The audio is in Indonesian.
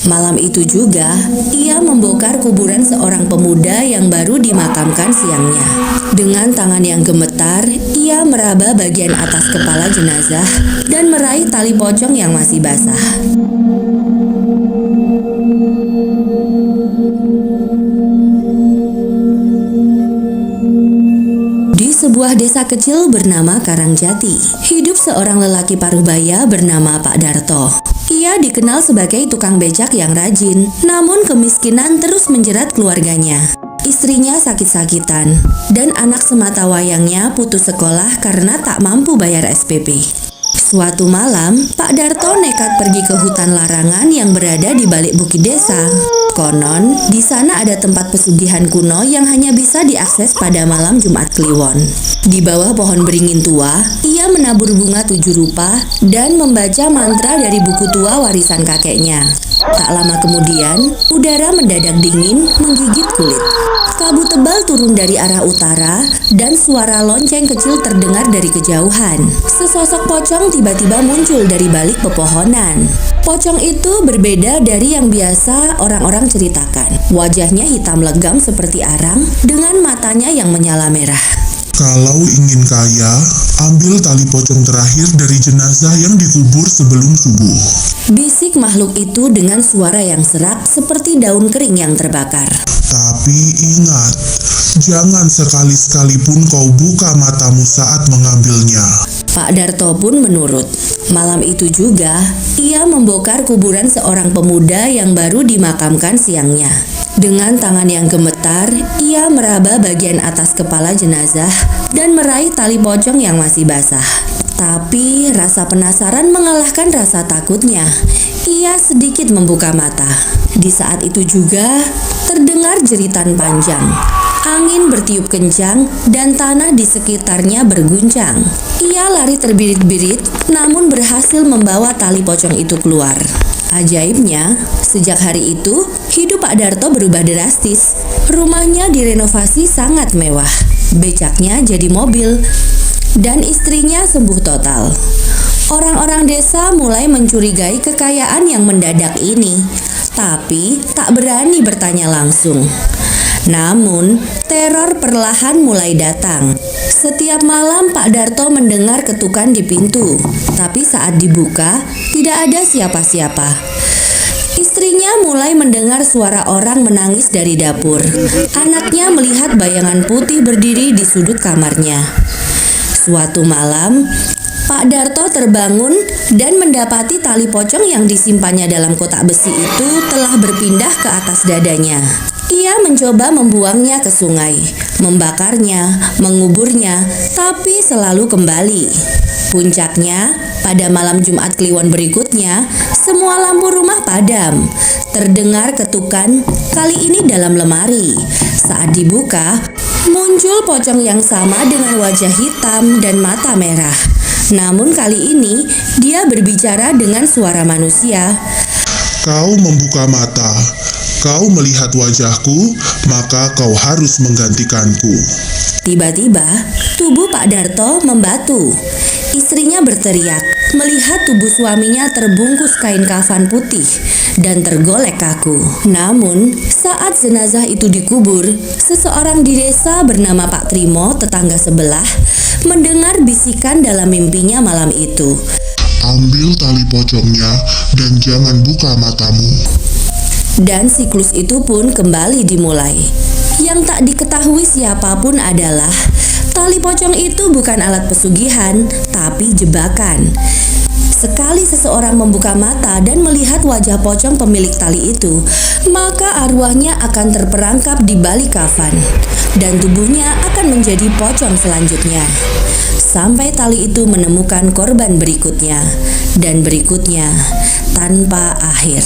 Malam itu juga, ia membongkar kuburan seorang pemuda yang baru dimakamkan siangnya. Dengan tangan yang gemetar, ia meraba bagian atas kepala jenazah dan meraih tali pocong yang masih basah. Di sebuah desa kecil bernama Karangjati, hidup seorang lelaki paruh-baya bernama Pak Darto. Ia dikenal sebagai tukang becak yang rajin, namun kemiskinan terus menjerat keluarganya. Istrinya sakit-sakitan, dan anak sematawayangnya putus sekolah karena tak mampu bayar SPP. Suatu malam, Pak Darto nekat pergi ke hutan larangan yang berada di balik bukit desa. Konon, di sana ada tempat pesugihan kuno yang hanya bisa diakses pada malam Jumat Kliwon. Di bawah pohon beringin tua, ia menabur bunga 7 rupa dan membaca mantra dari buku tua warisan kakeknya. Tak lama kemudian, udara mendadak dingin menggigit kulit. Kabut tebal turun dari arah utara dan suara lonceng kecil terdengar dari kejauhan. Sesosok pocong tiba-tiba muncul dari balik pepohonan. Pocong itu berbeda dari yang biasa orang-orang ceritakan. Wajahnya hitam legam seperti arang dengan matanya yang menyala merah. Kalau ingin kaya, ambil tali pocong terakhir dari jenazah yang dikubur sebelum subuh. Bisik makhluk itu dengan suara yang serak seperti daun kering yang terbakar. Tapi ingat, jangan sekali-sekali pun kau buka matamu saat mengambilnya. Pak Darto pun menurut. Malam itu juga, ia membongkar kuburan seorang pemuda yang baru dimakamkan siangnya. Dengan tangan yang gemetar, ia meraba bagian atas kepala jenazah dan meraih tali pocong yang masih basah. Tapi rasa penasaran mengalahkan rasa takutnya. Ia sedikit membuka mata. Di saat itu juga terdengar jeritan panjang. Angin bertiup kencang dan tanah di sekitarnya berguncang. Ia lari terbirit-birit namun berhasil membawa tali pocong itu keluar. Ajaibnya, sejak hari itu, hidup Pak Darto berubah drastis. Rumahnya direnovasi sangat mewah. Becaknya jadi mobil dan istrinya sembuh total. Orang-orang desa mulai mencurigai kekayaan yang mendadak ini, tapi tak berani bertanya langsung. Namun, teror perlahan mulai datang. Setiap malam Pak Darto mendengar ketukan di pintu, tapi saat dibuka, tidak ada siapa-siapa. Istrinya mulai mendengar suara orang menangis dari dapur. Anaknya melihat bayangan putih berdiri di sudut kamarnya. Suatu malam, Pak Darto terbangun dan mendapati tali pocong yang disimpannya dalam kotak besi itu telah berpindah ke atas dadanya. Ia mencoba membuangnya ke sungai, membakarnya, menguburnya, tapi selalu kembali. Puncaknya, pada malam Jumat Kliwon berikutnya, semua lampu rumah padam. Terdengar ketukan, kali ini dalam lemari. Saat dibuka, muncul pocong yang sama dengan wajah hitam dan mata merah. Namun kali ini, dia berbicara dengan suara manusia. Kau membuka mata. Kau melihat wajahku, maka kau harus menggantikanku. Tiba-tiba, tubuh Pak Darto membatu. Istrinya berteriak melihat tubuh suaminya terbungkus kain kafan putih dan tergolek kaku. Namun, saat jenazah itu dikubur, seseorang di desa bernama Pak Trimo, tetangga sebelah, mendengar bisikan dalam mimpinya malam itu. Ambil tali pocongnya dan jangan buka matamu. Dan siklus itu pun kembali dimulai. Yang tak diketahui siapapun adalah tali pocong itu bukan alat pesugihan, tapi jebakan. Sekali seseorang membuka mata dan melihat wajah pocong pemilik tali itu, maka arwahnya akan terperangkap di balik kafan dan tubuhnya akan menjadi pocong selanjutnya. Sampai tali itu menemukan korban berikutnya dan berikutnya tanpa akhir.